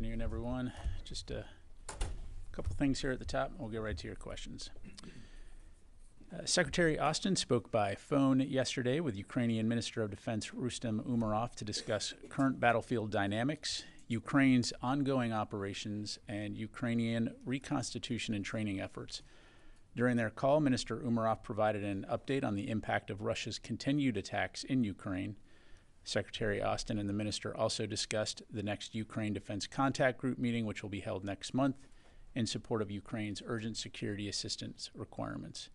afternoon, everyone. Just a couple things here at the top, and we'll get right to your questions. Secretary Austin spoke by phone yesterday with Ukrainian Minister of Defense Rustem Umerov to discuss current battlefield dynamics, Ukraine's ongoing operations, and Ukrainian reconstitution and training efforts. During their call, Minister Umerov provided an update on the impact of Russia's continued attacks in Ukraine. Secretary Austin and the minister also discussed the next Ukraine Defense Contact Group meeting, which will be held next month, in support of Ukraine's urgent security assistance requirements.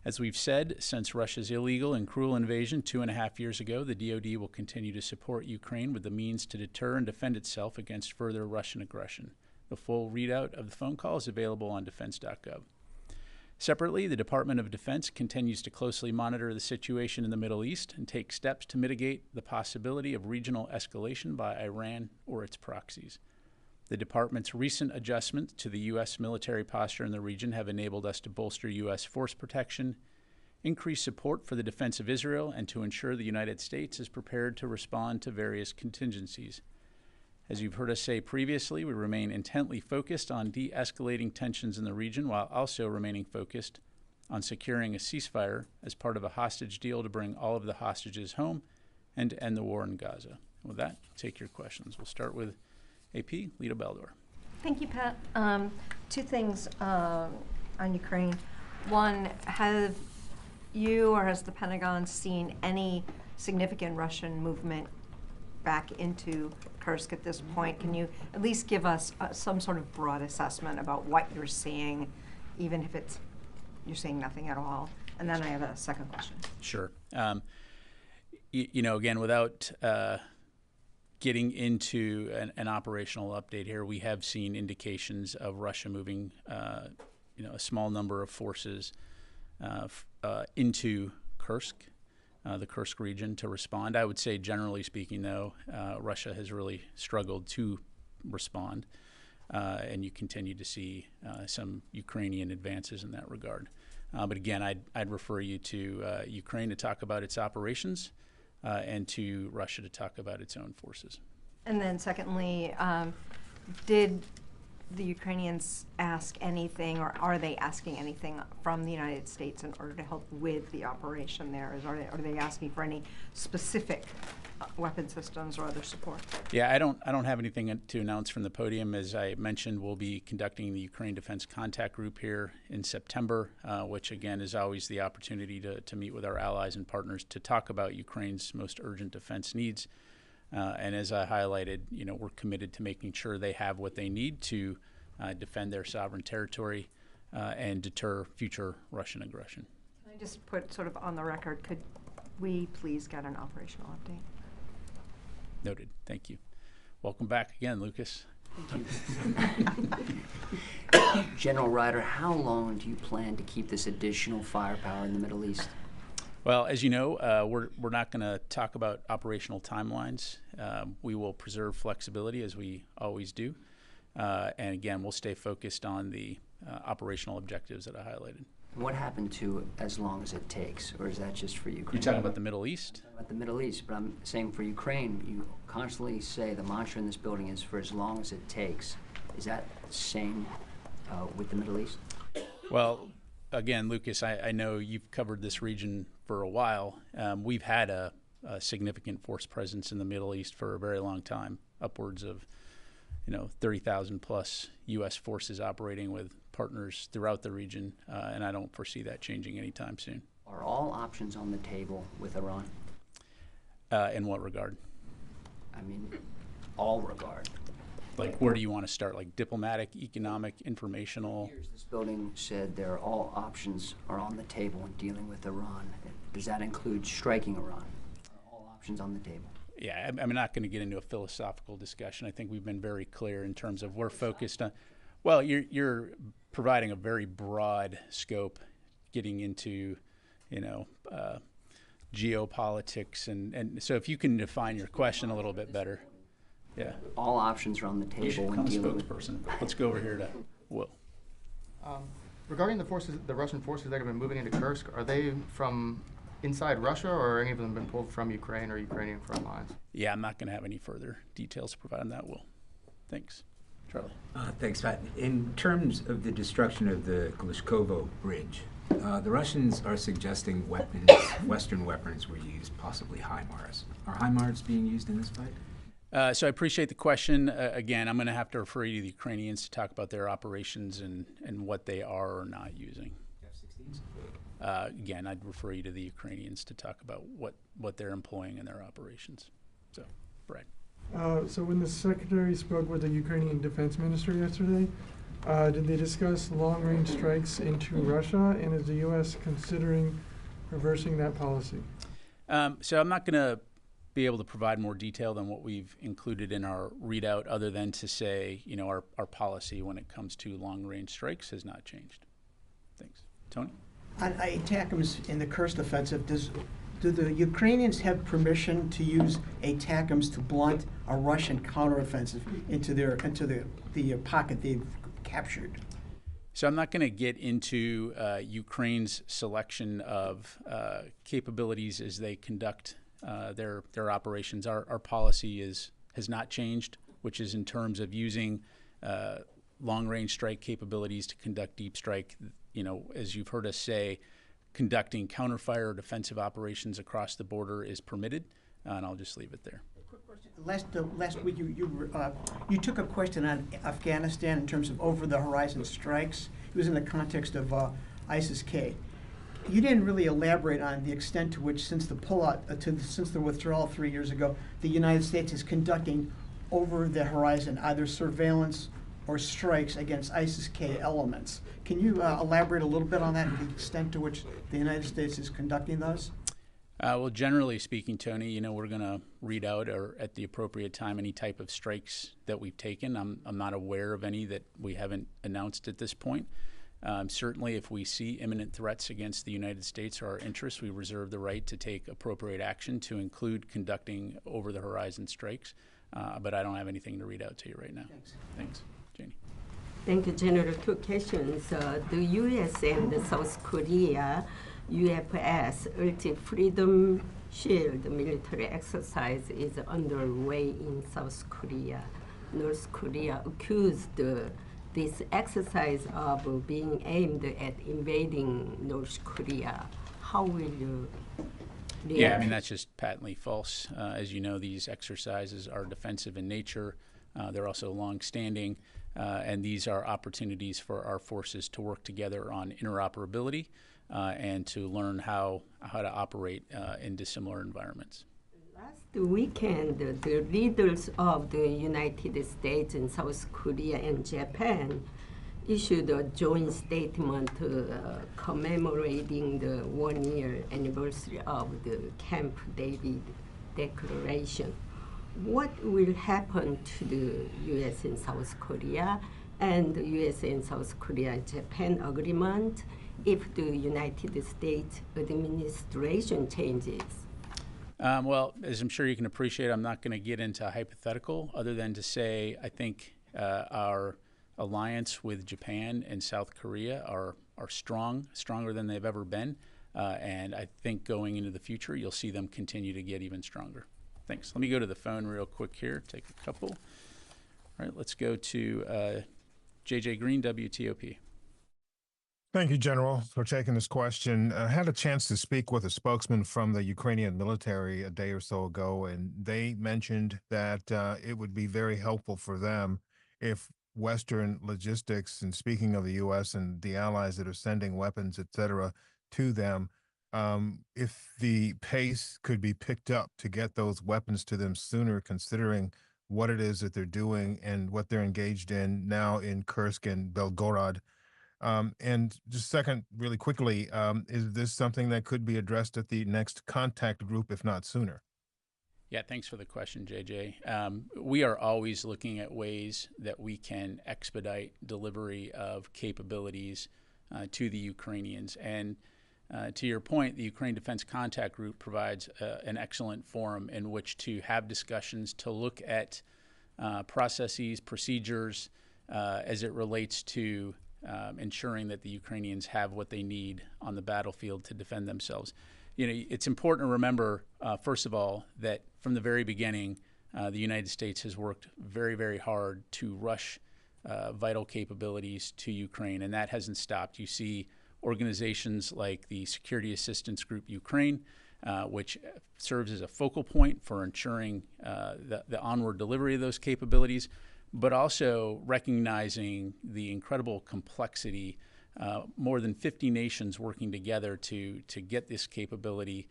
As we've said, since Russia's illegal and cruel invasion 2.5 years ago, the DoD will continue to support Ukraine with the means to deter and defend itself against further Russian aggression. The full readout of the phone call is available on defense.gov. Separately, the Department of Defense continues to closely monitor the situation in the Middle East and take steps to mitigate the possibility of regional escalation by Iran or its proxies. The department's recent adjustments to the U.S. military posture in the region have enabled us to bolster U.S. force protection, increase support for the defense of Israel, and to ensure the United States is prepared to respond to various contingencies. As you've heard us say previously, we remain intently focused on de-escalating tensions in the region while also remaining focused on securing a ceasefire as part of a hostage deal to bring all of the hostages home and to end the war in Gaza. With that, I'll take your questions. We'll start with AP, Lita Beldor. Thank you, Pat. Two things on Ukraine. One, have you or has the Pentagon seen any significant Russian movement back into Kursk at this point? Can you at least give us some sort of broad assessment about what you're seeing, even if you're seeing nothing at all? And then I have a second question. Sure. You know, again, without getting into an operational update here, we have seen indications of Russia moving, a small number of forces into Kursk, the Kursk region, to respond. I would say, generally speaking, though, Russia has really struggled to respond, and you continue to see some Ukrainian advances in that regard. But again, I'd refer you to Ukraine to talk about its operations, and to Russia to talk about its own forces. And then secondly, did the Ukrainians ask anything, or are they asking anything from the United States in order to help with the operation there? Are they asking for any specific weapon systems or other support? Yeah, I don't have anything to announce from the podium. As I mentioned, we'll be conducting the Ukraine Defense Contact Group here in September, which again is always the opportunity to meet with our allies and partners to talk about Ukraine's most urgent defense needs. And as I highlighted, we're committed to making sure they have what they need to defend their sovereign territory and deter future Russian aggression. Can I just put sort of on the record, could we please get an operational update? Noted. Thank you. Welcome back again, Lucas. Thank you. General Ryder, how long do you plan to keep this additional firepower in the Middle East? Well, as you know, we're not going to talk about operational timelines. We will preserve flexibility, as we always do. And again, we'll stay focused on the operational objectives that I highlighted. What happened to as long as it takes, or is that just for Ukraine? You're talking about the Middle East? I'm talking about the Middle East, but I'm saying for Ukraine, you constantly say the mantra in this building is for as long as it takes. Is that the same with the Middle East? Well, again, Lucas, I know you've covered this region for a while. We've had a significant force presence in the Middle East for a very long time, upwards of 30,000 plus U.S. forces operating with partners throughout the region, and I don't foresee that changing anytime soon. Are all options on the table with Iran? In what regard? I mean, all regard. Like, where do you want to start? Like diplomatic, economic, informational? This building said there are all options are on the table in dealing with Iran. Does that include striking Iran? Are all options on the table? Yeah, I'm not going to get into a philosophical discussion. I think we've been very clear in terms of we're focused on. Well, you're providing a very broad scope, getting into, geopolitics, and so if you can define your question a little bit better. Yeah. All options are on the table when dealing with. Spokesperson. Let's go over here to Will. Regarding the Russian forces that have been moving into Kursk, are they from inside Russia, or are any of them been pulled from Ukraine or Ukrainian front lines? Yeah, I'm not going to have any further details to provide on that, Will. Thanks. Charlie. Thanks, Pat. In terms of the destruction of the Glishkovo Bridge, the Russians are suggesting weapons, Western weapons were used, possibly HIMARS. Are HIMARS being used in this fight? So I appreciate the question. Again, I'm going to have to refer you to the Ukrainians to talk about their operations and what they are or not using. F-16s? Again, I'd refer you to the Ukrainians to talk about what they're employing in their operations. So, Brad. So when the Secretary spoke with the Ukrainian Defense Minister yesterday, did they discuss long-range strikes into Russia, and is the U.S. considering reversing that policy? So I'm not going to be able to provide more detail than what we've included in our readout, other than to say, our policy when it comes to long-range strikes has not changed. Thanks. Tony? On ATACMS in the Kursk offensive, do the Ukrainians have permission to use ATACMS to blunt a Russian counteroffensive into the pocket they've captured? So I'm not going to get into Ukraine's selection of capabilities as they conduct their operations. Our policy has not changed, which is in terms of using long-range strike capabilities to conduct deep strike. As you've heard us say, conducting counterfire or defensive operations across the border is permitted, and I'll just leave it there. Last week you took a question on Afghanistan in terms of over-the-horizon strikes. It was in the context of ISIS-K. You didn't really elaborate on the extent to which, since the pullout, since the withdrawal 3 years ago, the United States is conducting over-the-horizon either surveillance or strikes against ISIS-K elements. Can you elaborate a little bit on that and the extent to which the United States is conducting those? Well, generally speaking, Tony, we're going to read out or at the appropriate time any type of strikes that we've taken. I'm not aware of any that we haven't announced at this point. Certainly, if we see imminent threats against the United States or our interests, we reserve the right to take appropriate action to include conducting over-the-horizon strikes. But I don't have anything to read out to you right now. Thanks. Janie. Thank you, General. Two questions. The U.S. and South Korea UFS, Ultimate Freedom Shield military exercise is underway in South Korea. North Korea accused this exercise of being aimed at invading North Korea. How will you react? Yeah, that's just patently false. As you know, these exercises are defensive in nature. They're also long-standing, and these are opportunities for our forces to work together on interoperability and to learn how to operate in dissimilar environments. Last weekend, the leaders of the United States and South Korea and Japan issued a joint statement commemorating the 1-year anniversary of the Camp David Declaration. What will happen to the U.S. and South Korea and the U.S. and South Korea and Japan agreement if the United States administration changes? Well, as I'm sure you can appreciate, I'm not going to get into a hypothetical other than to say I think our alliance with Japan and South Korea are stronger than they've ever been. And I think going into the future, you'll see them continue to get even stronger. Thanks. Let me go to the phone real quick here, take a couple. All right, let's go to J.J. Green, WTOP. Thank you, General, for taking this question. I had a chance to speak with a spokesman from the Ukrainian military a day or so ago, and they mentioned that it would be very helpful for them if Western logistics, and speaking of the U.S. and the allies that are sending weapons, et cetera, to them, if the pace could be picked up to get those weapons to them sooner, considering what it is that they're doing and what they're engaged in now in Kursk and Belgorod. And just second, really quickly, is this something that could be addressed at the next contact group, if not sooner? Yeah, thanks for the question, JJ. We are always looking at ways that we can expedite delivery of capabilities to the Ukrainians. And to your point, the Ukraine Defense Contact Group provides an excellent forum in which to have discussions, to look at processes, procedures as it relates to ensuring that the Ukrainians have what they need on the battlefield to defend themselves. It's important to remember, first of all, that from the very beginning, the United States has worked very, very hard to rush vital capabilities to Ukraine, and that hasn't stopped. You see organizations like the Security Assistance Group Ukraine, which serves as a focal point for ensuring the onward delivery of those capabilities, but also recognizing the incredible complexity, more than 50 nations working together to get this capability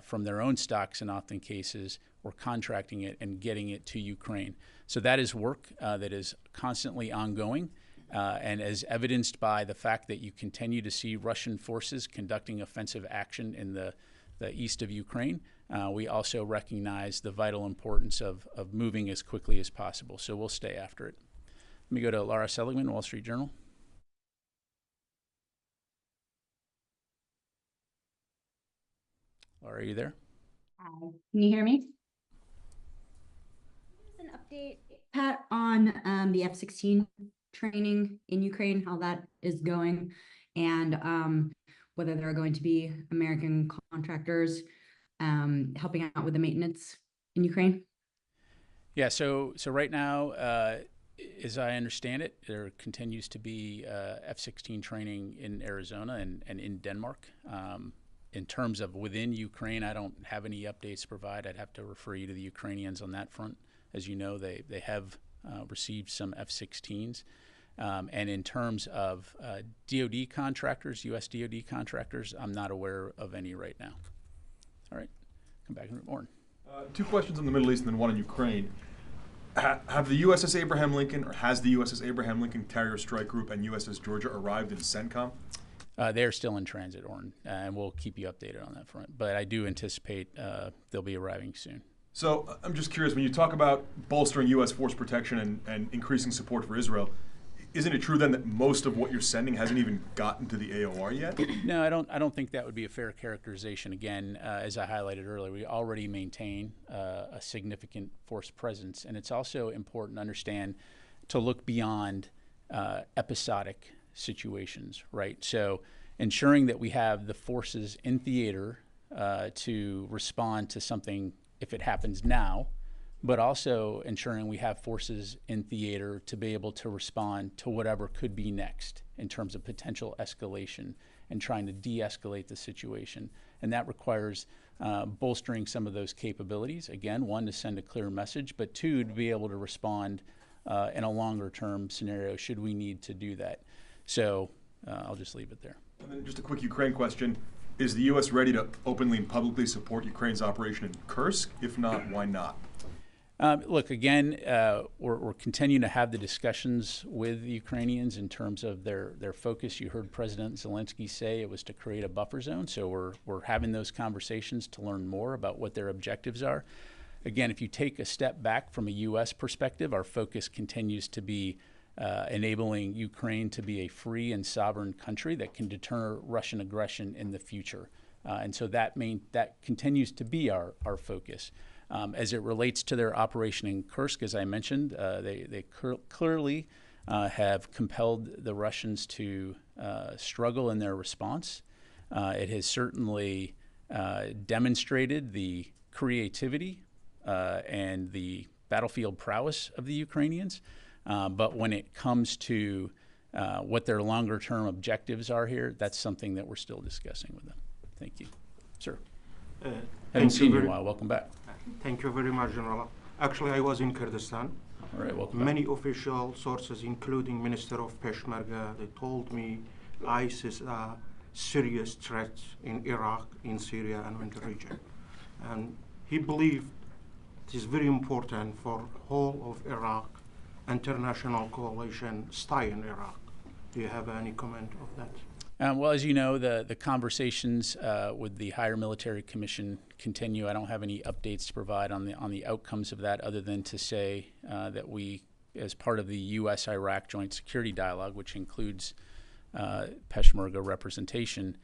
from their own stocks in often cases, or contracting it and getting it to Ukraine. So that is work that is constantly ongoing, and as evidenced by the fact that you continue to see Russian forces conducting offensive action in the east of Ukraine. We also recognize the vital importance of moving as quickly as possible. So we'll stay after it. Let me go to Laura Seligman, Wall Street Journal. Laura, are you there? Hi. Can you hear me? An update, Pat, on the F-16 training in Ukraine, how that is going, and whether there are going to be American contractors helping out with the maintenance in Ukraine? Yeah, so right now, as I understand it, there continues to be F-16 training in Arizona and in Denmark. In terms of within Ukraine, I don't have any updates to provide. I'd have to refer you to the Ukrainians on that front. As you know, they have received some F-16s. And in terms of DoD contractors, U.S. DoD contractors, I'm not aware of any right now. All right, come back and Warren. Two questions on the Middle East and then one on Ukraine. Have the USS Abraham Lincoln, or has the USS Abraham Lincoln Carrier Strike Group and USS Georgia arrived in CENTCOM? They're still in transit, Orrin, and we'll keep you updated on that front. But I do anticipate they'll be arriving soon. So I'm just curious, when you talk about bolstering U.S. force protection and increasing support for Israel, isn't it true then that most of what you're sending hasn't even gotten to the AOR yet? No, I don't think that would be a fair characterization. Again, as I highlighted earlier, we already maintain a significant force presence, and it's also important to understand to look beyond episodic situations, right? So ensuring that we have the forces in theater to respond to something if it happens now, but also ensuring we have forces in theater to be able to respond to whatever could be next in terms of potential escalation and trying to de-escalate the situation. And that requires bolstering some of those capabilities. Again, one, to send a clear message, but two, to be able to respond in a longer term scenario should we need to do that. So I'll just leave it there. And then just a quick Ukraine question. Is the U.S. ready to openly and publicly support Ukraine's operation in Kursk? If not, why not? Look, again, we're continuing to have the discussions with the Ukrainians in terms of their focus. You heard President Zelensky say it was to create a buffer zone. So we're having those conversations to learn more about what their objectives are. Again, if you take a step back from a U.S. perspective, our focus continues to be enabling Ukraine to be a free and sovereign country that can deter Russian aggression in the future. And so that continues to be our focus. As it relates to their operation in Kursk, as I mentioned, they clearly have compelled the Russians to struggle in their response. It has certainly demonstrated the creativity and the battlefield prowess of the Ukrainians. But when it comes to what their longer term objectives are here, that's something that we're still discussing with them. Thank you. Sir. Haven't seen you in a while. Welcome back. Thank you very much, General. Actually, I was in Kurdistan. All right, welcome Many back. official sources, including Minister of Peshmerga, they told me ISIS are serious threats in Iraq, in Syria, and in the region. And he believed it is very important for whole of Iraq, international coalition stay in Iraq. Do you have any comment of that? Well, as you know, the conversations with the Higher Military Commission continue. I don't have any updates to provide on the outcomes of that, other than to say that we, as part of the U.S.-Iraq Joint Security Dialogue, which includes Peshmerga representation,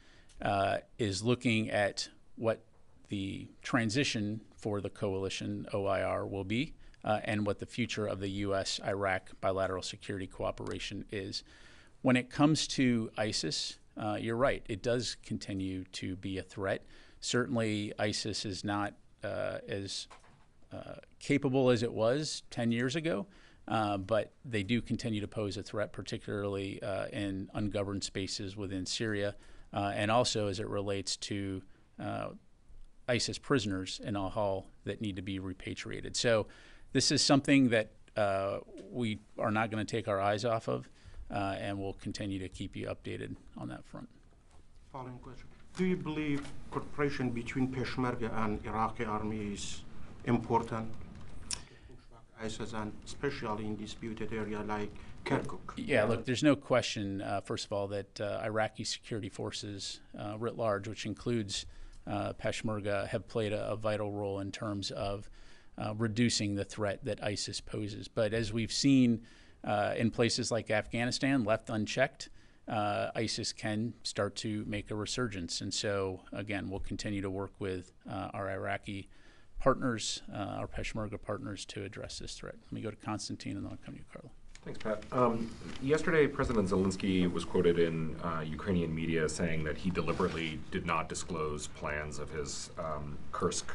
is looking at what the transition for the coalition OIR will be, and what the future of the U.S.-Iraq bilateral security cooperation is. When it comes to ISIS, you're right. It does continue to be a threat. Certainly, ISIS is not as capable as it was 10 years ago, but they do continue to pose a threat, particularly in ungoverned spaces within Syria, and also as it relates to ISIS prisoners in Al-Hol that need to be repatriated. So this is something that we are not going to take our eyes off of, and we'll continue to keep you updated on that front. Following question. Do you believe cooperation between Peshmerga and Iraqi army is important? ISIS, and especially in disputed area like Kirkuk. Yeah, look, there's no question, first of all, that Iraqi security forces writ large, which includes Peshmerga, have played a vital role in terms of reducing the threat that ISIS poses. But as we've seen in places like Afghanistan, left unchecked, ISIS can start to make a resurgence. And so, again, we'll continue to work with our Iraqi partners, our Peshmerga partners, to address this threat. Let me go to Constantine, and then I'll come to you, Carla. Thanks, Pat. Yesterday, President Zelensky was quoted in Ukrainian media saying that he deliberately did not disclose plans of his Kursk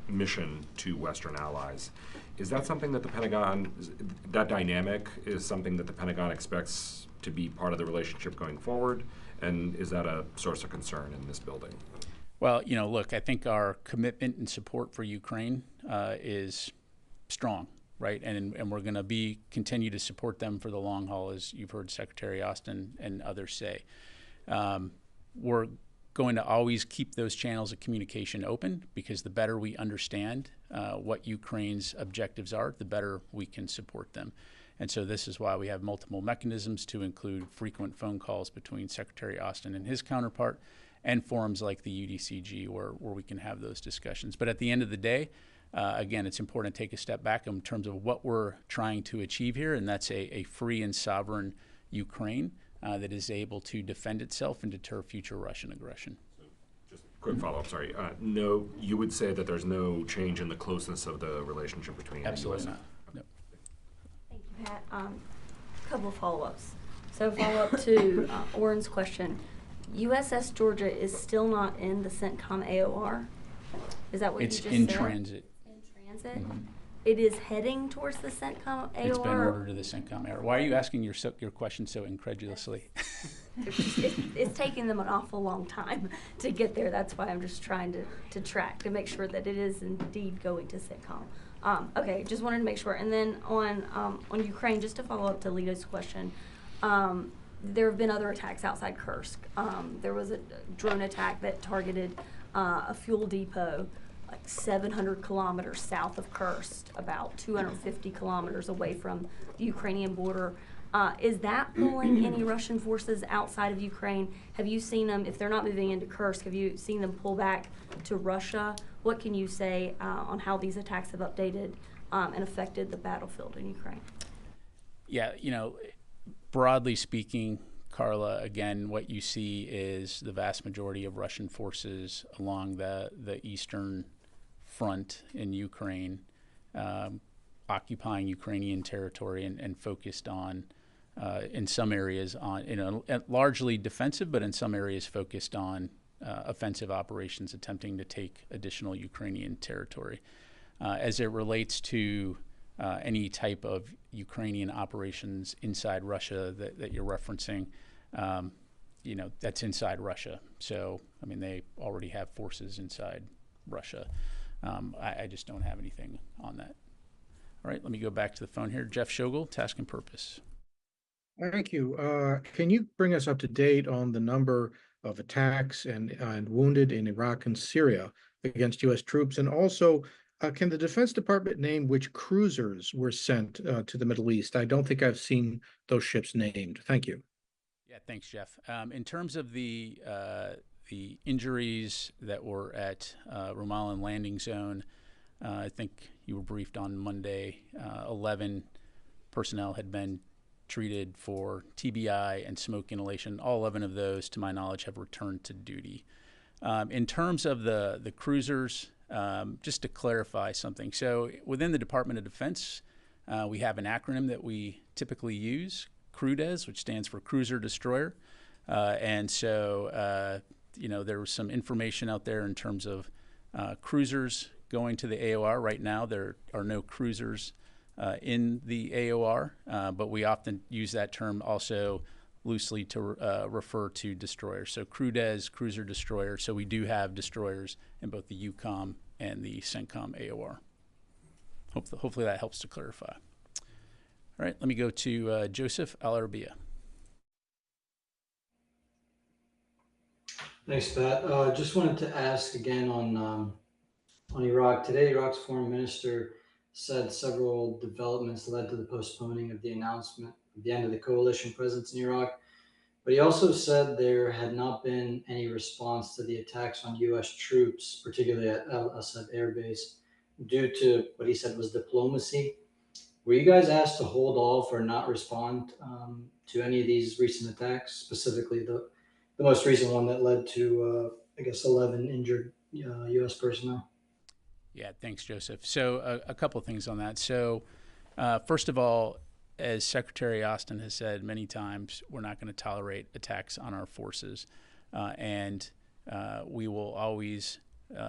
mission to Western allies. Is that something that the Pentagon, that dynamic is something that the Pentagon expects to be part of the relationship going forward? And is that a source of concern in this building? Well, you know, look, I think our commitment and support for Ukraine is strong, right? And we're going to continue to support them for the long haul, as you've heard Secretary Austin and others say. We're going to always keep those channels of communication open, because the better we understand what Ukraine's objectives are, the better we can support them. And so this is why we have multiple mechanisms, to include frequent phone calls between Secretary Austin and his counterpart, and forums like the UDCG where we can have those discussions. But at the end of the day, again, it's important to take a step back in terms of what we're trying to achieve here, and that's a free and sovereign Ukraine that is able to defend itself and deter future Russian aggression. So just a quick follow-up, sorry. No, you would say that there's no change in the closeness of the relationship between Absolutely the US not. No. Thank you, Pat. Couple of follow-ups. So follow-up to Orrin's question. USS Georgia is still not in the CENTCOM AOR? Is that what you just said? It's in transit. In transit? Mm-hmm. It is heading towards the CENTCOM AOR? It's been ordered to the CENTCOM AOR. Why are you asking your question so incredulously? It's taking them an awful long time to get there. That's why I'm just trying to track, to make sure that it is indeed going to CENTCOM. Okay, just wanted to make sure. And then on Ukraine, just to follow up to Lito's question, there have been other attacks outside Kursk. There was a drone attack that targeted a fuel depot like 700 kilometers south of Kursk, about 250 kilometers away from the Ukrainian border. Is that pulling any Russian forces outside of Ukraine? Have you seen them, if they're not moving into Kursk, have you seen them pull back to Russia? What can you say on how these attacks have updated and affected the battlefield in Ukraine? Yeah, you know, broadly speaking, Carla, again, what you see is the vast majority of Russian forces along the eastern front in Ukraine, occupying Ukrainian territory and focused on, in some areas, on largely defensive, but in some areas focused on offensive operations, attempting to take additional Ukrainian territory. As it relates to any type of Ukrainian operations inside Russia that you're referencing, you know, that's inside Russia. So, I mean, they already have forces inside Russia. I just don't have anything on that. All right, let me go back to the phone here. Jeff Shogel, Task and Purpose. Thank you. Can you bring us up to date on the number of attacks and wounded in Iraq and Syria against U.S. troops? And also, can the Defense Department name which cruisers were sent to the Middle East? I don't think I've seen those ships named. Thank you. Yeah, thanks, Jeff. In terms of the injuries that were at Rumalin Landing Zone, I think you were briefed on Monday. 11 personnel had been treated for TBI and smoke inhalation. All 11 of those, to my knowledge, have returned to duty. In terms of the cruisers, just to clarify something. So within the Department of Defense, we have an acronym that we typically use, CRUDES, which stands for Cruiser Destroyer. And so, you know, there was some information out there in terms of cruisers going to the AOR. Right now, there are no cruisers in the AOR, but we often use that term also loosely to refer to destroyers. So CRUDES, cruiser destroyer. So we do have destroyers in both the EUCOM and the CENTCOM AOR. Hopefully that helps to clarify. All right, let me go to Joseph Alarabia. Thanks, Pat. Just wanted to ask again on Iraq. Today, Iraq's foreign minister said several developments led to the postponing of the announcement of the end of the coalition presence in Iraq. But he also said there had not been any response to the attacks on U.S. troops, particularly at Al Assad Air Base, due to what he said was diplomacy. Were you guys asked to hold off or not respond to any of these recent attacks, specifically the most recent one that led to, I guess, 11 injured U.S. personnel? Yeah, thanks, Joseph. So a couple of things on that. So first of all, as Secretary Austin has said many times, we're not going to tolerate attacks on our forces, and we will always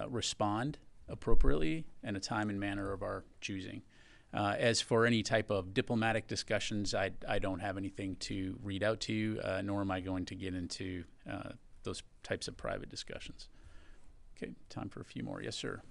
respond appropriately in a time and manner of our choosing. As for any type of diplomatic discussions, I don't have anything to read out to you, nor am I going to get into those types of private discussions. Okay, time for a few more. Yes, sir.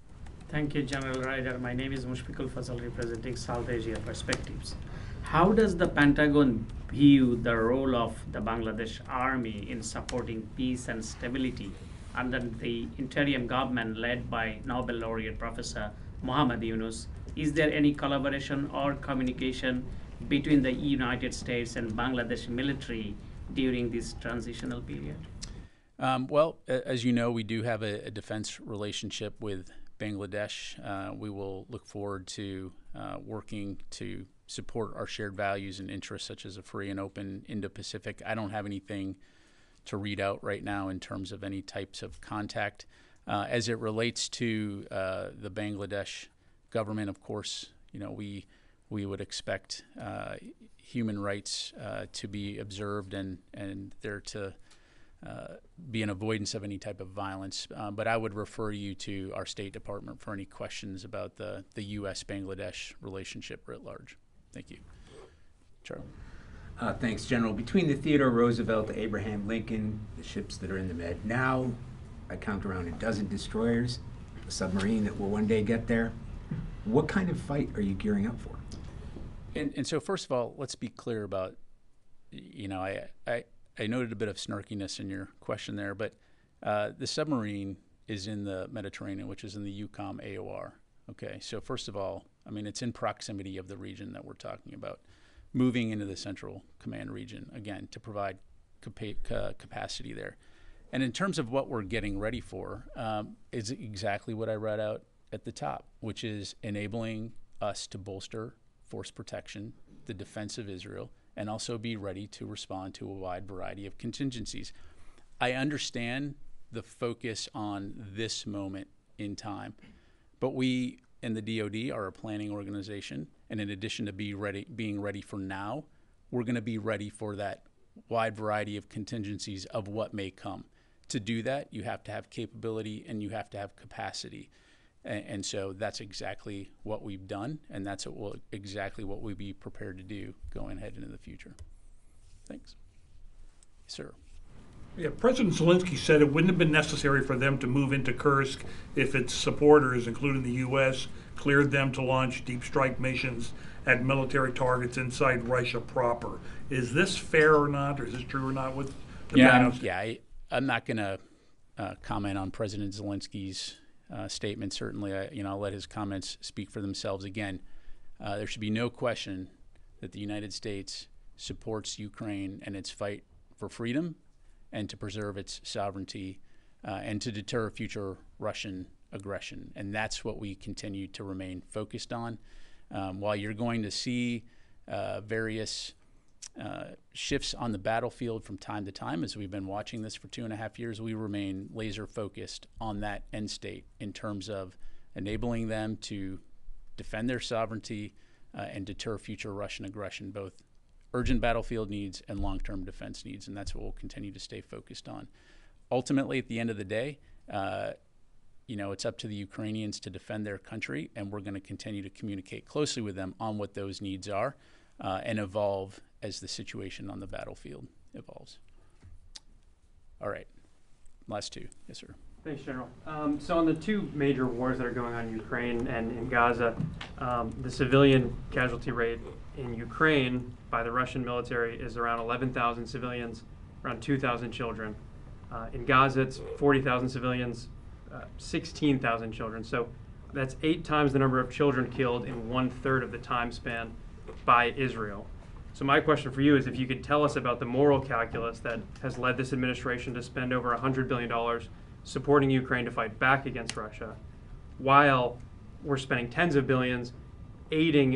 Thank you, General Ryder. My name is Mushfiqul Fazal, representing South Asia Perspectives. How does the Pentagon view the role of the Bangladesh Army in supporting peace and stability under the interim government led by Nobel laureate Professor Muhammad Yunus? Is there any collaboration or communication between the United States and Bangladesh military during this transitional period? Well, as you know, we do have a defense relationship with Bangladesh. We will look forward to working to support our shared values and interests, such as a free and open Indo-Pacific. I don't have anything to read out right now in terms of any types of contact. As it relates to the Bangladesh government, of course, you know, we would expect human rights to be observed and there to be an avoidance of any type of violence. But I would refer you to our State Department for any questions about the U.S.-Bangladesh relationship writ large. Thank you. Charlie. Thanks, General. Between the Theodore Roosevelt, the Abraham Lincoln, the ships that are in the Med now, I count around a dozen destroyers, a submarine that will one day get there. What kind of fight are you gearing up for? And so first of all, let's be clear about, you know, I noted a bit of snarkiness in your question there, but the submarine is in the Mediterranean, which is in the EUCOM AOR. Okay, so first of all, I mean, it's in proximity of the region that we're talking about, moving into the Central Command region, again, to provide capacity there. And in terms of what we're getting ready for, is exactly what I read out at the top, which is enabling us to bolster force protection, the defense of Israel, and also be ready to respond to a wide variety of contingencies. I understand the focus on this moment in time, but we in the DoD are a planning organization, and in addition to being ready for now, we're going to be ready for that wide variety of contingencies of what may come. To do that, you have to have capability and you have to have capacity. And so that's exactly what we've done, and that's exactly what we'll be prepared to do going ahead into the future. Thanks. Sir. Yeah, President Zelensky said it wouldn't have been necessary for them to move into Kursk if its supporters, including the U.S., cleared them to launch deep strike missions at military targets inside Russia proper. Is this fair or not, or is this true or not with the I'm not going to comment on President Zelensky's statement. Certainly, I'll let his comments speak for themselves. Again, there should be no question that the United States supports Ukraine and its fight for freedom and to preserve its sovereignty and to deter future Russian aggression. And that's what we continue to remain focused on. While you're going to see various shifts on the battlefield from time to time, as we've been watching this for 2.5 years, we remain laser focused on that end state in terms of enabling them to defend their sovereignty and deter future Russian aggression, both urgent battlefield needs and long-term defense needs, and that's what we'll continue to stay focused on. Ultimately, at the end of the day, it's up to the Ukrainians to defend their country, and we're going to continue to communicate closely with them on what those needs are and evolve as the situation on the battlefield evolves. All right, last two. Yes, sir. Thanks, General. So on the two major wars that are going on in Ukraine and in Gaza, the civilian casualty rate in Ukraine by the Russian military is around 11,000 civilians, around 2,000 children. In Gaza, it's 40,000 civilians, 16,000 children. So that's 8 times the number of children killed in 1/3 of the time span by Israel. So my question for you is if you could tell us about the moral calculus that has led this administration to spend over $100 billion supporting Ukraine to fight back against Russia, while we're spending tens of billions aiding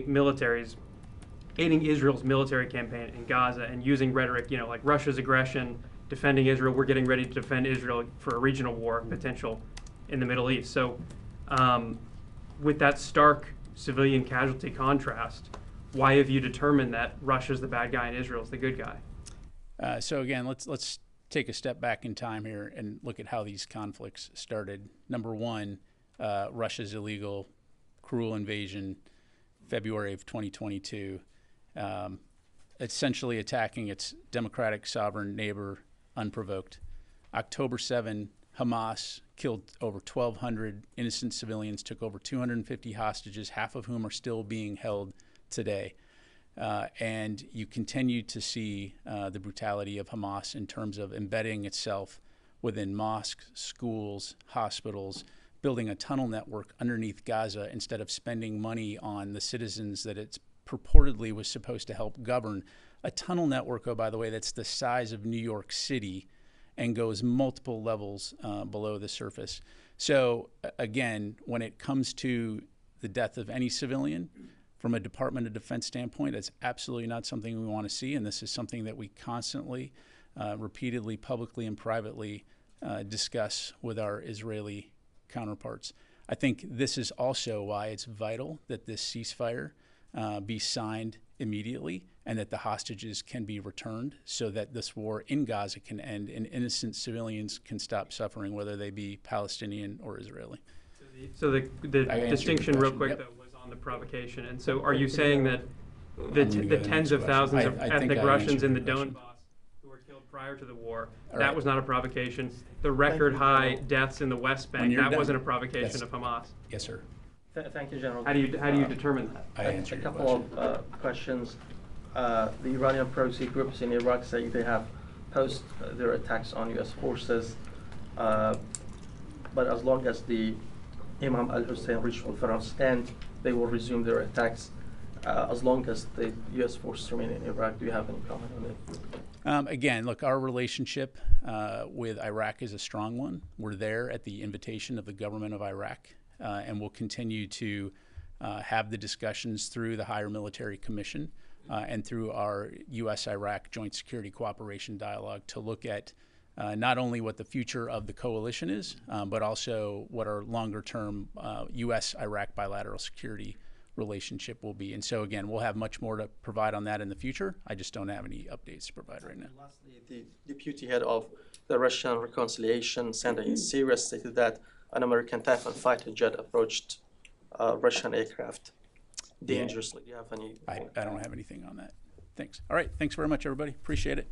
Israel's military campaign in Gaza and using rhetoric, like Russia's aggression, defending Israel. We're getting ready to defend Israel for a regional war potential in the Middle East. So with that stark civilian casualty contrast, why have you determined that Russia's the bad guy and Israel's the good guy? So again, let's take a step back in time here and look at how these conflicts started. Number one, Russia's illegal, cruel invasion, February of 2022, essentially attacking its democratic sovereign neighbor unprovoked. October 7, Hamas killed over 1,200 innocent civilians, took over 250 hostages, half of whom are still being held today. And you continue to see the brutality of Hamas in terms of embedding itself within mosques, schools, hospitals, building a tunnel network underneath Gaza instead of spending money on the citizens that it purportedly was supposed to help govern. A tunnel network, oh, by the way, that's the size of New York City and goes multiple levels below the surface. So again, when it comes to the death of any civilian, from a Department of Defense standpoint, that's absolutely not something we want to see, and this is something that we constantly, repeatedly, publicly and privately discuss with our Israeli counterparts. I think this is also why it's vital that this ceasefire be signed immediately and that the hostages can be returned so that this war in Gaza can end and innocent civilians can stop suffering, whether they be Palestinian or Israeli. So the distinction real quick, though, was on the provocation. And so are you saying that the tens of thousands of ethnic Russians in the Donbass who were killed prior to the war, that was not a provocation? The record high deaths in the West Bank, that wasn't a provocation of Hamas? Yes, sir. Thank you, General. How do you determine that? I answered a couple of questions. The Iranian proxy groups in Iraq say they have posed their attacks on U.S. forces, but as long as the Imam al-Hussein ritual ferals end, they will resume their attacks. As long as the U.S. forces remain in Iraq, do you have any comment on it? Again, look, our relationship with Iraq is a strong one. We're there at the invitation of the government of Iraq, and we'll continue to have the discussions through the Higher Military Commission and through our U.S.-Iraq Joint Security Cooperation Dialogue to look at not only what the future of the coalition is, but also what our longer-term U.S.-Iraq bilateral security relationship will be. And so, again, we'll have much more to provide on that in the future. I just don't have any updates to provide right now. Lastly, the deputy head of the Russian Reconciliation Center in Syria stated that an American Typhoon fighter jet approached Russian aircraft dangerously. Do you have any? I don't have anything on that. Thanks. All right. Thanks very much, everybody. Appreciate it.